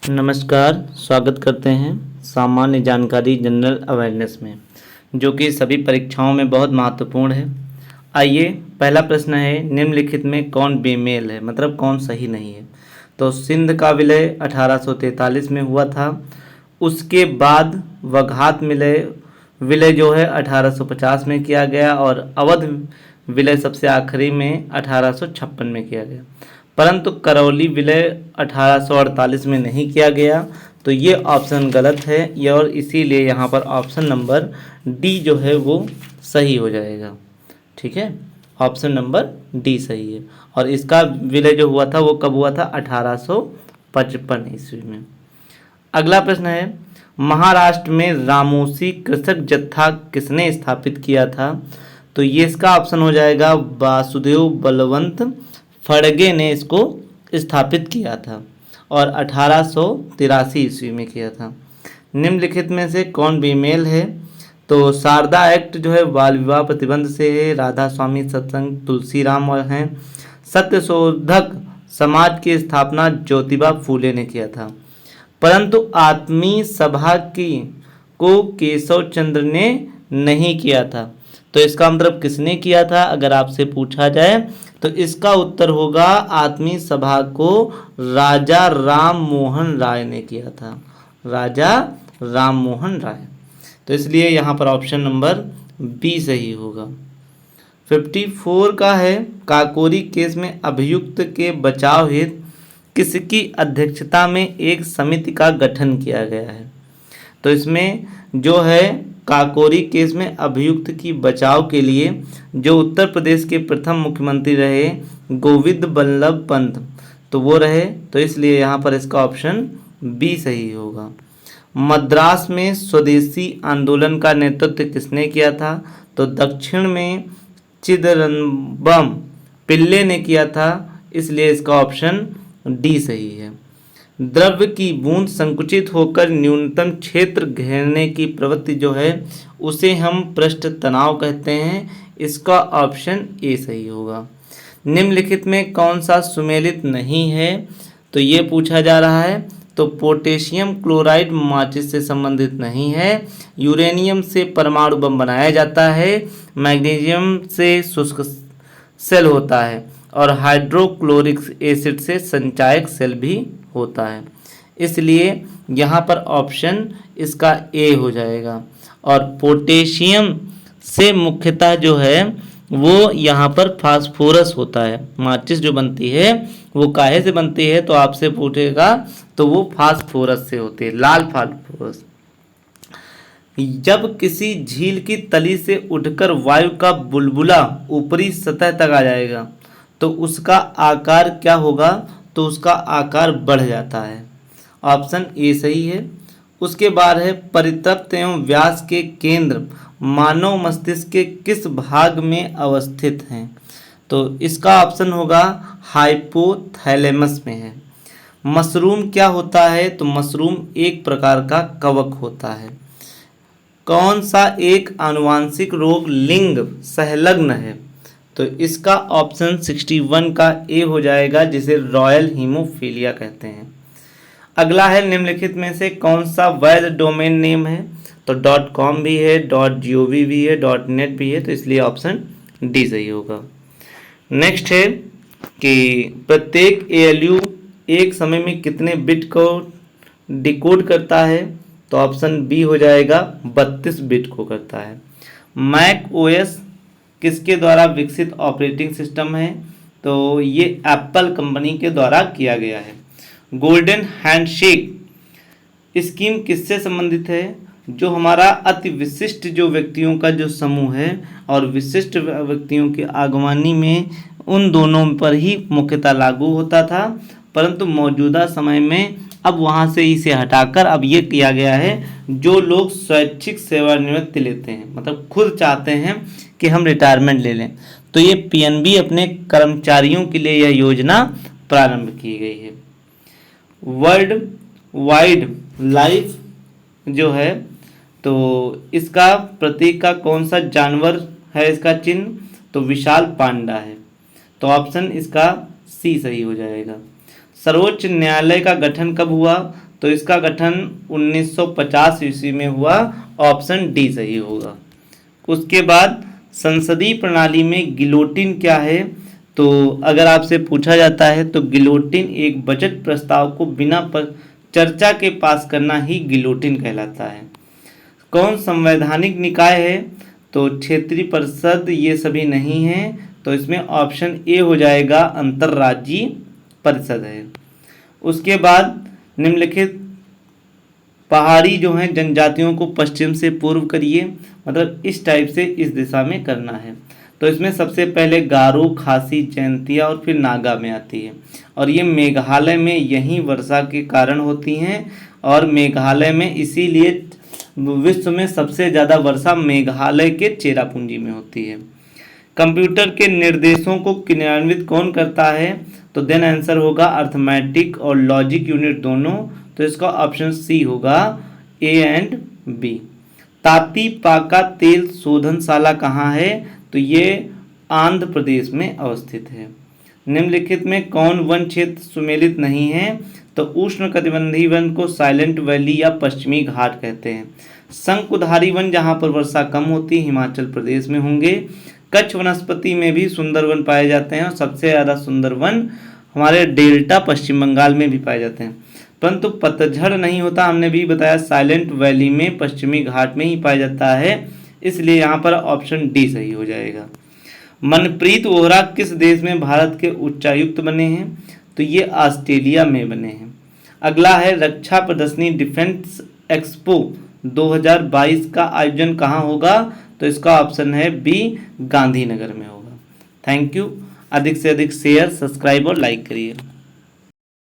नमस्कार, स्वागत करते हैं सामान्य जानकारी जनरल अवेयरनेस में, जो कि सभी परीक्षाओं में बहुत महत्वपूर्ण है। आइए, पहला प्रश्न है, निम्नलिखित में कौन बेमेल है, मतलब कौन सही नहीं है। तो सिंध का विलय 1843 में हुआ था। उसके बाद वघात विलय जो है 1850 में किया गया और अवध विलय सबसे आखिरी में 1856 में किया गया। परंतु करौली विलय 1848 में नहीं किया गया। तो ये ऑप्शन गलत है ये, और इसीलिए यहाँ पर ऑप्शन नंबर डी जो है वो सही हो जाएगा। ठीक है, ऑप्शन नंबर डी सही है। और इसका विलय जो हुआ था वो कब हुआ था? 1855 ईस्वी में। अगला प्रश्न है, महाराष्ट्र में रामोसी कृषक जत्था किसने स्थापित किया था? तो ये इसका ऑप्शन हो जाएगा वासुदेव बलवंत फड़गे ने इसको स्थापित किया था और 1883 ईस्वी में किया था। निम्नलिखित में से कौन बेमेल है? तो शारदा एक्ट जो है बाल विवाह प्रतिबंध से है। राधा स्वामी सत्संग तुलसीराम और हैं। सत्यशोधक समाज की स्थापना ज्योतिबा फूले ने किया था, परंतु आत्मीय सभा को केशव चंद्र ने नहीं किया था। तो इसका मतलब किसने किया था अगर आपसे पूछा जाए तो इसका उत्तर होगा आत्मीय सभा को राजा राम मोहन राय ने किया था। राजा राम मोहन राय। तो इसलिए यहाँ पर ऑप्शन नंबर बी सही होगा। 54 का है, काकोरी केस में अभियुक्त के बचाव हेतु किसकी अध्यक्षता में एक समिति का गठन किया गया है? तो इसमें जो है काकोरी केस में अभियुक्त की बचाव के लिए जो उत्तर प्रदेश के प्रथम मुख्यमंत्री रहे गोविंद बल्लभ पंत, तो वो रहे। तो इसलिए यहाँ पर इसका ऑप्शन बी सही होगा। मद्रास में स्वदेशी आंदोलन का नेतृत्व किसने किया था? तो दक्षिण में चिदम्बरम पिल्ले ने किया था, इसलिए इसका ऑप्शन डी सही है। द्रव्य की बूंद संकुचित होकर न्यूनतम क्षेत्र घेरने की प्रवृत्ति जो है उसे हम पृष्ठ तनाव कहते हैं, इसका ऑप्शन ए सही होगा। निम्नलिखित में कौन सा सुमेलित नहीं है? तो ये पूछा जा रहा है। तो पोटेशियम क्लोराइड माचिस से संबंधित नहीं है। यूरेनियम से परमाणु बम बनाया जाता है। मैग्नीशियम से शुष्क सेल होता है और हाइड्रोक्लोरिक एसिड से संचायक सेल भी होता है। इसलिए यहाँ पर ऑप्शन इसका ए हो जाएगा। और पोटेशियम से मुख्यतः जो है वो यहाँ पर फास्फोरस होता है। माचिस जो बनती है वो काहे से बनती है तो आपसे पूछेगा तो वो फास्फोरस से होती है, लाल फास्फोरस। जब किसी झील की तली से उठकर वायु का बुलबुला ऊपरी सतह तक आ जाएगा तो उसका आकार क्या होगा? तो उसका आकार बढ़ जाता है। ऑप्शन ए सही है। उसके बाद है परितप्त एवं व्यास के केंद्र मानव मस्तिष्क के किस भाग में अवस्थित हैं? तो इसका ऑप्शन होगा हाइपोथैलेमस में है। मशरूम क्या होता है? तो मशरूम एक प्रकार का कवक होता है। कौन सा एक आनुवांशिक रोग लिंग संलग्न है? तो इसका ऑप्शन 61 का ए हो जाएगा, जिसे रॉयल हीमोफीलिया कहते हैं। अगला है, निम्नलिखित में से कौन सा वैध डोमेन नेम है? तो .com भी है, .gov भी है, .net भी है, तो इसलिए ऑप्शन डी सही होगा। नेक्स्ट है कि प्रत्येक ALU एक समय में कितने बिट को डिकोड करता है? तो ऑप्शन बी हो जाएगा 32 बिट को करता है। मैक OS किसके द्वारा विकसित ऑपरेटिंग सिस्टम है? तो ये एप्पल कंपनी के द्वारा किया गया है। गोल्डन हैंडशेक स्कीम किससे संबंधित है? जो हमारा अति विशिष्ट जो व्यक्तियों का जो समूह है और विशिष्ट व्यक्तियों की आगवानी में उन दोनों पर ही मुख्यतः लागू होता था, परंतु मौजूदा समय में अब वहाँ से इसे हटाकर अब ये किया गया है जो लोग स्वैच्छिक सेवानिवृत्ति लेते हैं, मतलब खुद चाहते हैं कि हम रिटायरमेंट ले लें, तो ये PNB अपने कर्मचारियों के लिए यह योजना प्रारंभ की गई है। वर्ल्ड वाइड लाइफ जो है तो इसका प्रतीक का कौन सा जानवर है इसका चिन्ह? तो विशाल पांडा है। तो ऑप्शन इसका सी सही हो जाएगा। सर्वोच्च न्यायालय का गठन कब हुआ? तो इसका गठन 1950 ईस्वी में हुआ, ऑप्शन डी सही होगा। उसके बाद संसदीय प्रणाली में गिलोटिन क्या है? तो अगर आपसे पूछा जाता है तो गिलोटिन एक बजट प्रस्ताव को बिना चर्चा के पास करना ही गिलोटिन कहलाता है। कौन संवैधानिक निकाय है? तो क्षेत्रीय परिषद ये सभी नहीं है, तो इसमें ऑप्शन ए हो जाएगा, अंतर्राज्यीय परिषद है। उसके बाद निम्नलिखित पहाड़ी जो हैं जनजातियों को पश्चिम से पूर्व करिए, मतलब इस टाइप से इस दिशा में करना है। तो इसमें सबसे पहले गारो, खासी, जयंतिया और फिर नागा में आती है, और ये मेघालय में यहीं वर्षा के कारण होती हैं, और मेघालय में इसीलिए विश्व में सबसे ज़्यादा वर्षा मेघालय के चेरापूंजी में होती है। कंप्यूटर के निर्देशों को क्रियान्वित कौन करता है? तो देन आंसर होगा अर्थमेटिक और लॉजिक यूनिट दोनों, तो इसका ऑप्शन सी होगा, ए एंड बी। ताती पाका तेल शोधनशाला कहाँ है? तो ये आंध्र प्रदेश में अवस्थित है। निम्नलिखित में कौन वन क्षेत्र सुमेलित नहीं है? तो उष्णकटिबंधीय वन को साइलेंट वैली या पश्चिमी घाट कहते हैं। शंकुधारी वन जहाँ पर वर्षा कम होती है हिमाचल प्रदेश में होंगे। कच्छ वनस्पति में भी सुंदर वन पाए जाते हैं, और सबसे ज़्यादा सुंदर वन हमारे डेल्टा पश्चिम बंगाल में भी पाए जाते हैं, परंतु पतझड़ नहीं होता, हमने भी बताया साइलेंट वैली में पश्चिमी घाट में ही पाया जाता है, इसलिए यहाँ पर ऑप्शन डी सही हो जाएगा। मनप्रीत वोहरा किस देश में भारत के उच्चायुक्त बने हैं? तो ये ऑस्ट्रेलिया में बने हैं। अगला है रक्षा प्रदर्शनी डिफेंस एक्सपो 2022 का आयोजन कहाँ होगा? तो इसका ऑप्शन है बी, गांधीनगर में होगा। Thank you. अधिक से अधिक शेयर, सब्सक्राइब और लाइक करिए।